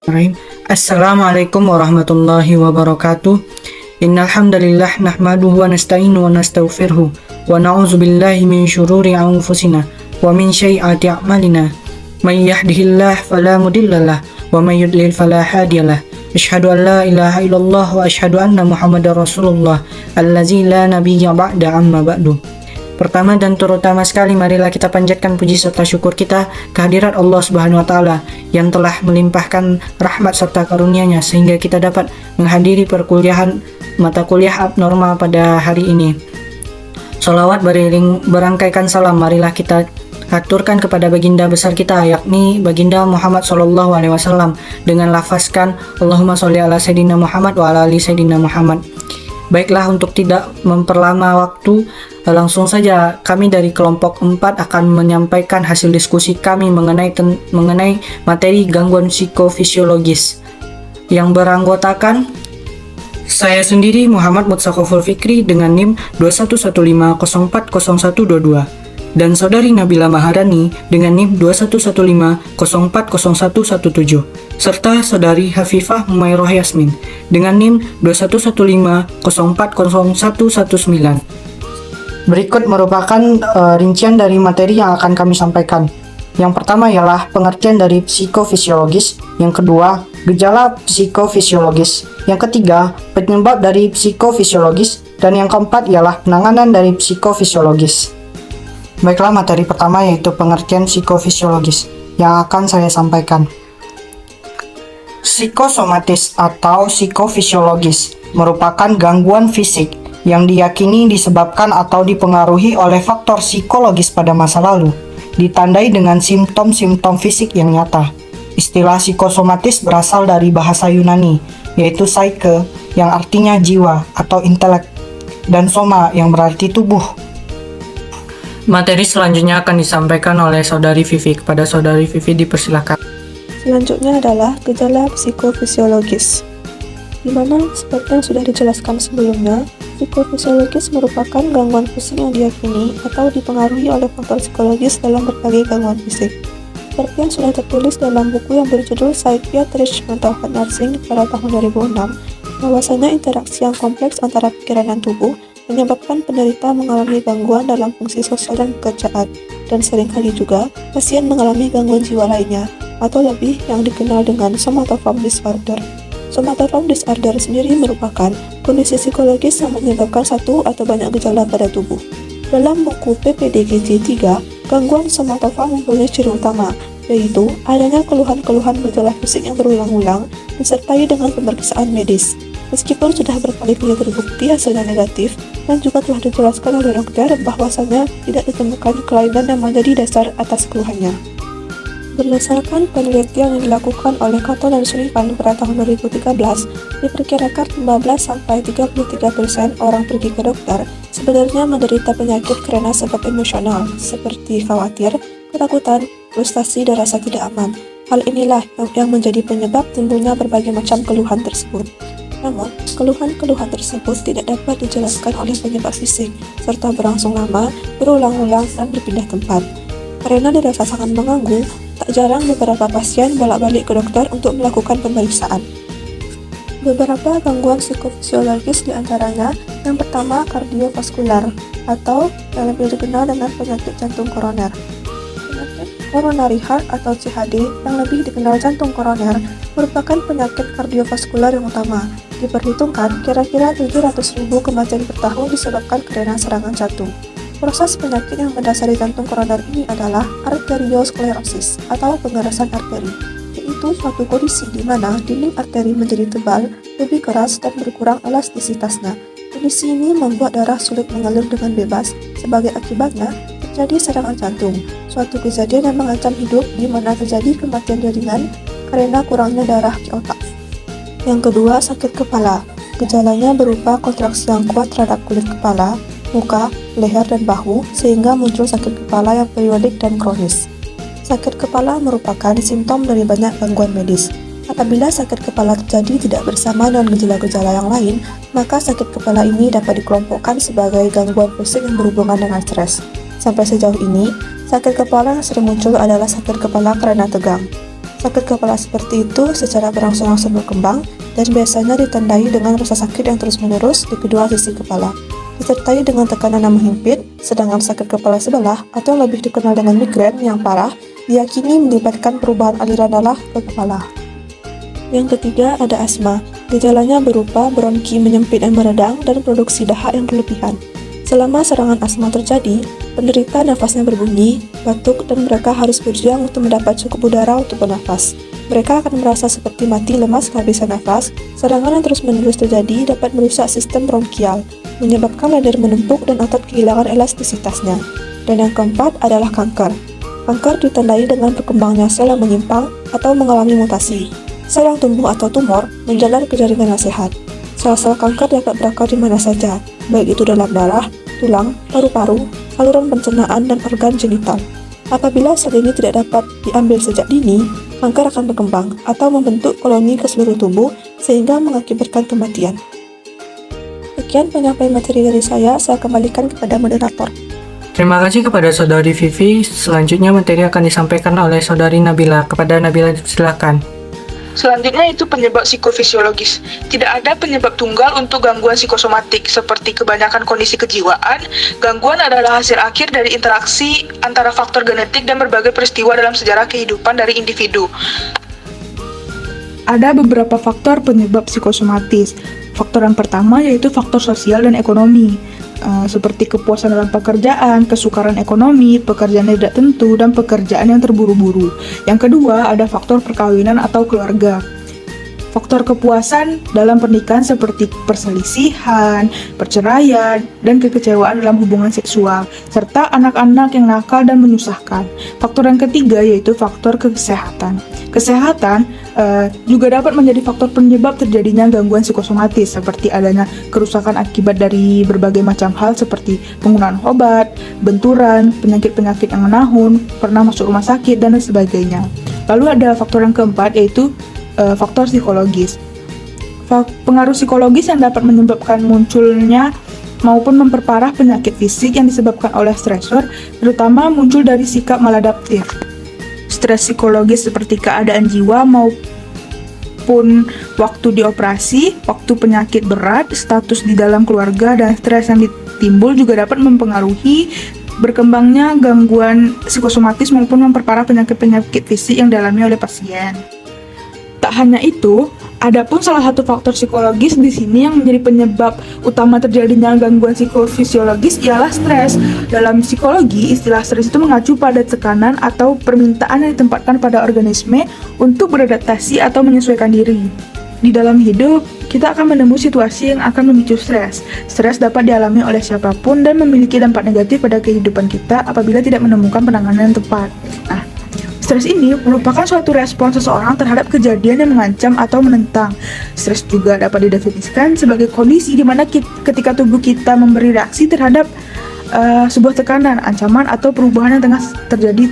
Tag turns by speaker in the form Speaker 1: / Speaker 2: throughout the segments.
Speaker 1: Bismillahirrahmanirrahim. Assalamualaikum warahmatullahi wabarakatuh. Innal hamdalillah nahmaduhu wa nasta'inu wa nastaghfiruh wa na'udzu billahi min syururi anfusina wa min sayyiati a'malina. May yahdihillahu fala mudhillalah wa may yudlil fala hadiyalah. Asyhadu an la ilaha illallah wa asyhadu anna Muhammadar Rasulullah allazi la nabiyya ba'da amma ba'du. Pertama dan terutama sekali, marilah kita panjatkan puji serta syukur kita kehadirat Allah Subhanahu wa Ta'ala yang telah melimpahkan rahmat serta karunia-Nya sehingga kita dapat menghadiri perkuliahan mata kuliah abnormal pada hari ini. Sholawat beriring berangkaikan salam marilah kita aturkan kepada baginda besar kita, yakni baginda Muhammad Sallallahu Alaihi Wasallam, dengan lafazkan Allahumma sholli ala Sayyidina Muhammad wa ala ali Sayyidina Muhammad. Baiklah, untuk tidak memperlama waktu, langsung saja kami dari kelompok 4 akan menyampaikan hasil diskusi kami mengenai materi gangguan psikofisiologis yang beranggotakan saya sendiri Muhammad Mutsaqoful Fikri dengan NIM 2115040122 dan saudari Nabila Maharani dengan NIM 2115040117 serta saudari Hafifah Humairah Yasmin dengan NIM 2115040119. Berikut merupakan rincian dari materi yang akan kami sampaikan. Yang pertama ialah pengertian dari psikofisiologis, yang kedua gejala psikofisiologis, yang ketiga penyebab dari psikofisiologis, dan yang keempat ialah penanganan dari psikofisiologis. Baiklah, materi pertama yaitu pengertian psikofisiologis yang akan saya sampaikan. Psikosomatis atau psikofisiologis merupakan gangguan fisik yang diyakini disebabkan atau dipengaruhi oleh faktor psikologis pada masa lalu, ditandai dengan simptom-simptom fisik yang nyata. Istilah psikosomatis berasal dari bahasa Yunani, yaitu psyche yang artinya jiwa atau intelek, dan soma yang berarti tubuh. Materi selanjutnya akan disampaikan oleh saudari Vivi. Kepada saudari Vivi dipersilakan.
Speaker 2: Selanjutnya adalah gejala psikofisiologis, di mana seperti yang sudah dijelaskan sebelumnya, psikofisiologis merupakan gangguan fisik yang diyakini atau dipengaruhi oleh faktor psikologis dalam berbagai gangguan fisik. Seperti yang sudah tertulis dalam buku yang berjudul Psychiatric Mental Health Nursing pada tahun 2006, bahwasanya interaksi yang kompleks antara pikiran dan tubuh menyebabkan penderita mengalami gangguan dalam fungsi sosial dan pekerjaan, dan seringkali juga pasien mengalami gangguan jiwa lainnya, atau lebih yang dikenal dengan somatoform disorder. Somatoform disorder sendiri merupakan kondisi psikologis yang menyebabkan satu atau banyak gejala pada tubuh. Dalam buku PPDGJ 3, gangguan somatoform mempunyai ciri utama, yaitu adanya keluhan-keluhan gejala fisik yang berulang-ulang disertai dengan pemeriksaan medis. Meskipun sudah berkali-kali terbukti hasilnya negatif dan juga telah dijelaskan oleh dokter bahwasanya tidak ditemukan kelainan yang menjadi dasar atas keluhannya. Berdasarkan penelitian yang dilakukan oleh Cato dan Sullivan pada tahun 2013, diperkirakan 15-33% orang pergi ke dokter sebenarnya menderita penyakit karena sebab emosional, seperti khawatir, ketakutan, frustasi, dan rasa tidak aman. Hal inilah yang menjadi penyebab timbulnya berbagai macam keluhan tersebut. Namun, keluhan-keluhan tersebut tidak dapat dijelaskan oleh penyebab fisik, serta berlangsung lama, berulang-ulang, dan berpindah tempat. Karena dirasa sangat mengganggu, tak jarang beberapa pasien bolak-balik ke dokter untuk melakukan pemeriksaan. Beberapa gangguan psikofisiologis diantaranya, yang pertama kardiovaskular, atau yang lebih dikenal dengan penyakit jantung koroner. Coronary heart atau CHD yang lebih dikenal jantung koroner merupakan penyakit kardiovaskular yang utama. Diperhitungkan kira-kira 700.000 kematian per tahun disebabkan karena serangan jantung. Proses penyakit yang mendasari jantung koroner ini adalah arteriosklerosis atau pengerasan arteri, yaitu suatu kondisi di mana dinding arteri menjadi tebal, lebih keras, dan berkurang elastisitasnya. Kondisi ini membuat darah sulit mengalir dengan bebas. Sebagai akibatnya, terjadi serangan jantung, suatu kejadian yang mengancam hidup di mana terjadi kematian jaringan karena kurangnya darah di otak. Yang kedua, sakit kepala. Gejalanya berupa kontraksi yang kuat terhadap kulit kepala, muka, leher, dan bahu, sehingga muncul sakit kepala yang periodik dan kronis. Sakit kepala merupakan simptom dari banyak gangguan medis. Apabila sakit kepala terjadi tidak bersama dengan gejala-gejala yang lain, maka sakit kepala ini dapat dikelompokkan sebagai gangguan fisik yang berhubungan dengan stres. Sampai sejauh ini, sakit kepala yang sering muncul adalah sakit kepala karena tegang. Sakit kepala seperti itu secara berangsur-angsur berkembang dan biasanya ditandai dengan rasa sakit yang terus-menerus di kedua sisi kepala, disertai dengan tekanan yang menghimpit, sedangkan sakit kepala sebelah atau lebih dikenal dengan migrain yang parah diyakini melibatkan perubahan aliran darah ke kepala. Yang ketiga ada asma. Gejalanya berupa bronki menyempit dan meredang dan produksi dahak yang berlebihan. Selama serangan asma terjadi, penderita nafasnya berbunyi, batuk, dan mereka harus berjuang untuk mendapat cukup udara untuk bernafas. Mereka akan merasa seperti mati lemas kehabisan nafas. Serangan yang terus-menerus terjadi dapat merusak sistem bronkial, menyebabkan leher menumpuk dan otot kehilangan elastisitasnya. Dan yang keempat adalah kanker. Kanker ditandai dengan berkembangnya sel yang menyimpang atau mengalami mutasi. Sel yang tumbuh atau tumor menjalar ke jaringan yang sehat. Sel-sel kanker dapat berakar di mana saja, baik itu dalam darah, tulang, paru-paru, saluran pencernaan, dan organ genital. Apabila sel ini tidak dapat diambil sejak dini, kanker akan berkembang atau membentuk koloni ke seluruh tubuh sehingga mengakibatkan kematian. Sekian penyampaian materi dari saya kembalikan kepada moderator.
Speaker 1: Terima kasih kepada Saudari Vivi. Selanjutnya materi akan disampaikan oleh Saudari Nabila. Kepada Nabila, silakan.
Speaker 3: Selanjutnya itu penyebab psikofisiologis. Tidak ada penyebab tunggal untuk gangguan psikosomatik seperti kebanyakan kondisi kejiwaan. Gangguan adalah hasil akhir dari interaksi antara faktor genetik dan berbagai peristiwa dalam sejarah kehidupan dari individu.
Speaker 4: Ada beberapa faktor penyebab psikosomatis. Faktor yang pertama yaitu faktor sosial dan ekonomi, seperti kepuasan dalam pekerjaan, kesukaran ekonomi, pekerjaan yang tidak tentu, dan pekerjaan yang terburu-buru. Yang kedua, ada faktor perkawinan atau keluarga. Faktor kepuasan dalam pernikahan seperti perselisihan, perceraian, dan kekecewaan dalam hubungan seksual, serta anak-anak yang nakal dan menyusahkan. Faktor yang ketiga yaitu faktor kesehatan. Kesehatan juga dapat menjadi faktor penyebab terjadinya gangguan psikosomatis, seperti adanya kerusakan akibat dari berbagai macam hal seperti penggunaan obat, benturan, penyakit-penyakit yang menahun, pernah masuk rumah sakit, dan sebagainya. Lalu ada faktor yang keempat yaitu faktor psikologis. Pengaruh psikologis yang dapat menyebabkan munculnya maupun memperparah penyakit fisik yang disebabkan oleh stresor, terutama muncul dari sikap maladaptif. Stres psikologis seperti keadaan jiwa maupun waktu dioperasi, waktu penyakit berat, status di dalam keluarga, dan stres yang timbul juga dapat mempengaruhi berkembangnya gangguan psikosomatis maupun memperparah penyakit-penyakit fisik yang dialami oleh pasien. Tak hanya itu, ada pun salah satu faktor psikologis di sini yang menjadi penyebab utama terjadinya gangguan psikofisiologis ialah stres. Dalam psikologi, istilah stres itu mengacu pada tekanan atau permintaan yang ditempatkan pada organisme untuk beradaptasi atau menyesuaikan diri. Di dalam hidup, kita akan menemui situasi yang akan memicu stres. Stres dapat dialami oleh siapapun dan memiliki dampak negatif pada kehidupan kita apabila tidak menemukan penanganan yang tepat. Stres ini merupakan suatu respon seseorang terhadap kejadian yang mengancam atau menentang. Stres juga dapat didefinisikan sebagai kondisi di mana ketika tubuh kita memberi reaksi terhadap sebuah tekanan, ancaman, atau perubahan yang tengah terjadi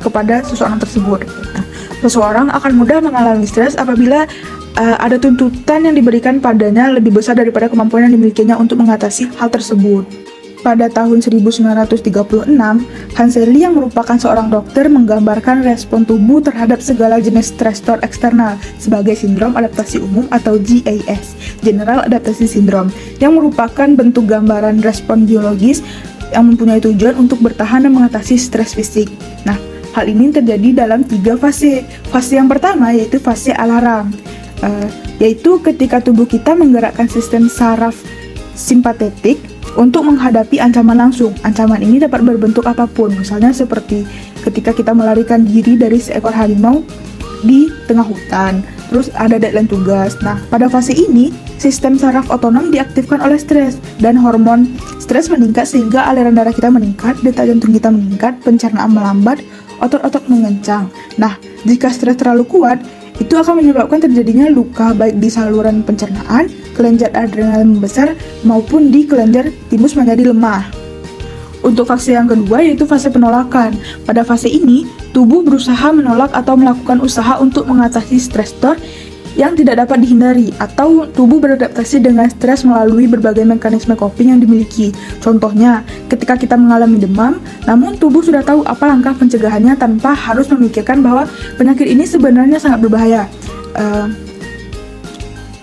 Speaker 4: kepada seseorang tersebut. Seseorang akan mudah mengalami stres apabila ada tuntutan yang diberikan padanya lebih besar daripada kemampuan yang dimilikinya untuk mengatasi hal tersebut. Pada tahun 1936, Hanseli yang merupakan seorang dokter menggambarkan respon tubuh terhadap segala jenis stresor eksternal sebagai sindrom adaptasi umum atau GAS, General Adaptation Syndrome, yang merupakan bentuk gambaran respon biologis yang mempunyai tujuan untuk bertahan dan mengatasi stres fisik. Hal ini terjadi dalam 3 fase. Fase yang pertama yaitu fase alarm, yaitu ketika tubuh kita menggerakkan sistem saraf simpatetik untuk menghadapi ancaman langsung. Ancaman ini dapat berbentuk apapun, misalnya seperti ketika kita melarikan diri dari seekor harimau di tengah hutan, terus ada deadline tugas. Pada fase ini, sistem saraf otonom diaktifkan oleh stres, dan hormon stres meningkat sehingga aliran darah kita meningkat, detak jantung kita meningkat, pencernaan melambat, otot-otot mengencang. Jika stres terlalu kuat, itu akan menyebabkan terjadinya luka baik di saluran pencernaan, kelenjar adrenal membesar, maupun di kelenjar timus menjadi lemah. Untuk fase yang kedua yaitu fase penolakan. Pada fase ini, tubuh berusaha menolak atau melakukan usaha untuk mengatasi stresor yang tidak dapat dihindari, atau tubuh beradaptasi dengan stres melalui berbagai mekanisme coping yang dimiliki. Contohnya, ketika kita mengalami demam, namun tubuh sudah tahu apa langkah pencegahannya tanpa harus memikirkan bahwa penyakit ini sebenarnya sangat berbahaya.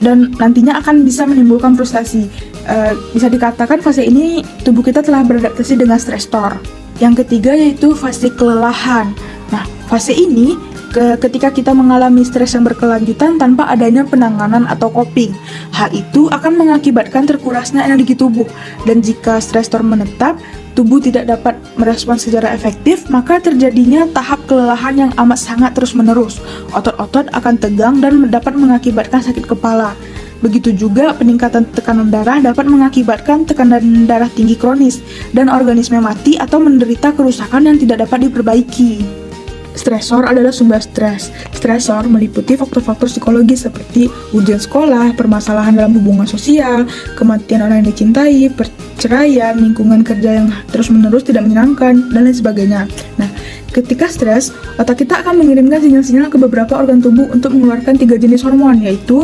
Speaker 4: Dan nantinya akan bisa menimbulkan frustasi. Bisa dikatakan fase ini tubuh kita telah beradaptasi dengan stresor. Yang ketiga yaitu fase kelelahan. Nah, fase ini ketika kita mengalami stres yang berkelanjutan tanpa adanya penanganan atau coping. Hal itu akan mengakibatkan terkurasnya energi tubuh, dan jika stresor menetap, tubuh tidak dapat merespon secara efektif, maka terjadinya tahap kelelahan yang amat sangat terus-menerus. Otot-otot akan tegang dan dapat mengakibatkan sakit kepala. Begitu juga peningkatan tekanan darah dapat mengakibatkan tekanan darah tinggi kronis, dan organisme mati atau menderita kerusakan yang tidak dapat diperbaiki. Stresor adalah sumber stres. Stresor meliputi faktor-faktor psikologis seperti ujian sekolah, permasalahan dalam hubungan sosial, kematian orang yang dicintai, perceraian, lingkungan kerja yang terus-menerus tidak menyenangkan, dan lain sebagainya. Nah, ketika stres, otak kita akan mengirimkan sinyal-sinyal ke beberapa organ tubuh untuk mengeluarkan 3 jenis hormon, yaitu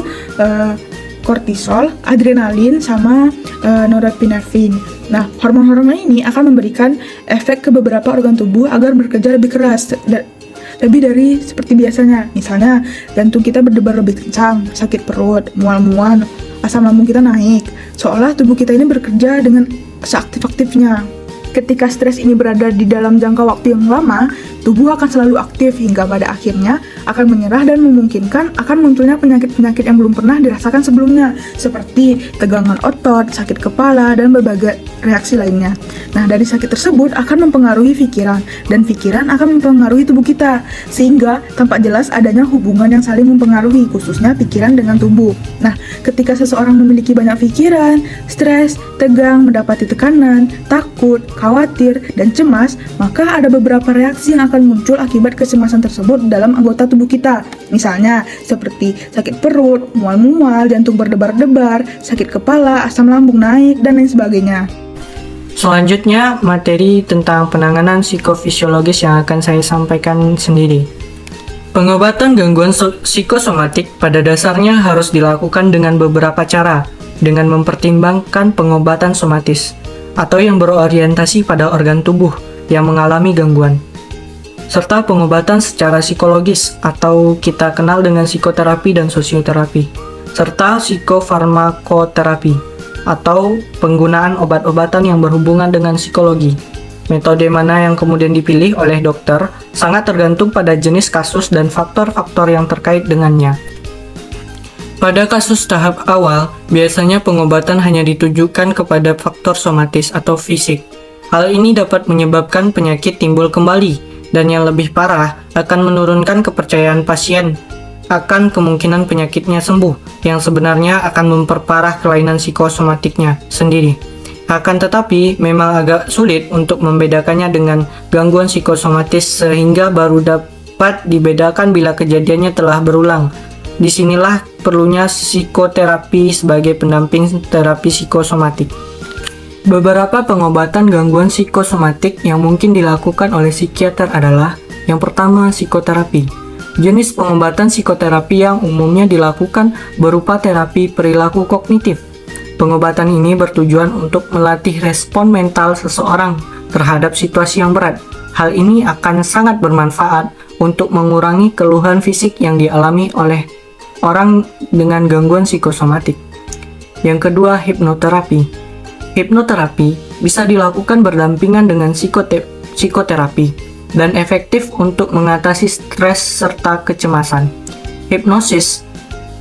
Speaker 4: kortisol, adrenalin, sama norepinefrin. Nah, hormon-hormon ini akan memberikan efek ke beberapa organ tubuh agar bekerja lebih keras, lebih dari seperti biasanya. Misalnya, jantung kita berdebar lebih kencang, sakit perut, mual-mual, asam lambung kita naik, seolah tubuh kita ini bekerja dengan seaktif-aktifnya. Ketika stres ini berada di dalam jangka waktu yang lama, tubuh akan selalu aktif hingga pada akhirnya akan menyerah dan memungkinkan akan munculnya penyakit-penyakit yang belum pernah dirasakan sebelumnya, seperti tegangan otot, sakit kepala, dan berbagai reaksi lainnya. Nah, dari sakit tersebut akan mempengaruhi pikiran, dan pikiran akan mempengaruhi tubuh kita, sehingga tampak jelas adanya hubungan yang saling mempengaruhi, khususnya pikiran dengan tubuh. Nah, ketika seseorang memiliki banyak pikiran, stres, tegang, mendapati tekanan, takut, khawatir, dan cemas, maka ada beberapa reaksi yang akan muncul akibat kecemasan tersebut dalam anggota tubuh kita. Misalnya, seperti sakit perut, mual-mual, jantung berdebar-debar, sakit kepala, asam lambung naik, dan lain sebagainya.
Speaker 1: Selanjutnya, materi tentang penanganan psikofisiologis yang akan saya sampaikan sendiri. Pengobatan gangguan psikosomatik pada dasarnya harus dilakukan dengan beberapa cara, dengan mempertimbangkan pengobatan somatis, atau yang berorientasi pada organ tubuh yang mengalami gangguan, serta pengobatan secara psikologis atau kita kenal dengan psikoterapi dan sosioterapi, serta psikofarmakoterapi atau penggunaan obat-obatan yang berhubungan dengan psikologi. Metode mana yang kemudian dipilih oleh dokter sangat tergantung pada jenis kasus dan faktor-faktor yang terkait dengannya. Pada kasus tahap awal, biasanya pengobatan hanya ditujukan kepada faktor somatis atau fisik. Hal ini dapat menyebabkan penyakit timbul kembali, dan yang lebih parah akan menurunkan kepercayaan pasien akan kemungkinan penyakitnya sembuh, yang sebenarnya akan memperparah kelainan psikosomatiknya sendiri. Akan tetapi, memang agak sulit untuk membedakannya dengan gangguan psikosomatis sehingga baru dapat dibedakan bila kejadiannya telah berulang. Disinilah perlunya psikoterapi sebagai pendamping terapi psikosomatik. Beberapa pengobatan gangguan psikosomatik yang mungkin dilakukan oleh psikiater adalah: yang pertama, psikoterapi. Jenis pengobatan psikoterapi yang umumnya dilakukan berupa terapi perilaku kognitif. Pengobatan ini bertujuan untuk melatih respon mental seseorang terhadap situasi yang berat. Hal ini akan sangat bermanfaat untuk mengurangi keluhan fisik yang dialami oleh orang dengan gangguan psikosomatik. Yang kedua, hipnoterapi. Hipnoterapi bisa dilakukan berdampingan dengan psikoterapi dan efektif untuk mengatasi stres serta kecemasan. Hipnosis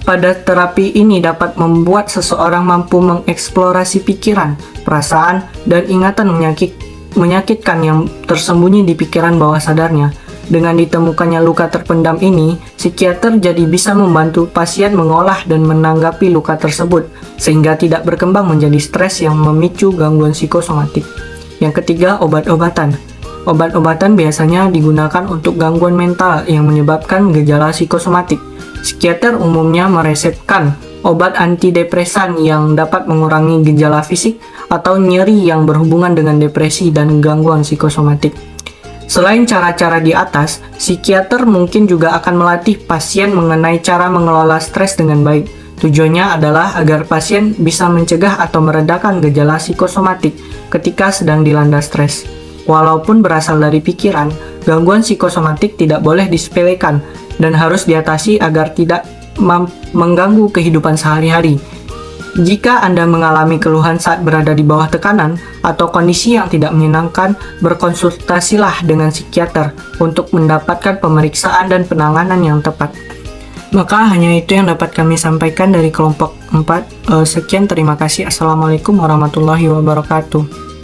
Speaker 1: pada terapi ini dapat membuat seseorang mampu mengeksplorasi pikiran, perasaan, dan ingatan menyakitkan yang tersembunyi di pikiran bawah sadarnya. Dengan ditemukannya luka terpendam ini, psikiater jadi bisa membantu pasien mengolah dan menanggapi luka tersebut, sehingga tidak berkembang menjadi stres yang memicu gangguan psikosomatik. Yang ketiga, obat-obatan. Obat-obatan biasanya digunakan untuk gangguan mental yang menyebabkan gejala psikosomatik. Psikiater umumnya meresepkan obat antidepresan yang dapat mengurangi gejala fisik atau nyeri yang berhubungan dengan depresi dan gangguan psikosomatik. Selain cara-cara di atas, psikiater mungkin juga akan melatih pasien mengenai cara mengelola stres dengan baik. Tujuannya adalah agar pasien bisa mencegah atau meredakan gejala psikosomatik ketika sedang dilanda stres. Walaupun berasal dari pikiran, gangguan psikosomatik tidak boleh disepelekan dan harus diatasi agar tidak mengganggu kehidupan sehari-hari. Jika Anda mengalami keluhan saat berada di bawah tekanan atau kondisi yang tidak menyenangkan, berkonsultasilah dengan psikiater untuk mendapatkan pemeriksaan dan penanganan yang tepat. Maka hanya itu yang dapat kami sampaikan dari kelompok 4. Sekian, terima kasih. Assalamualaikum warahmatullahi wabarakatuh.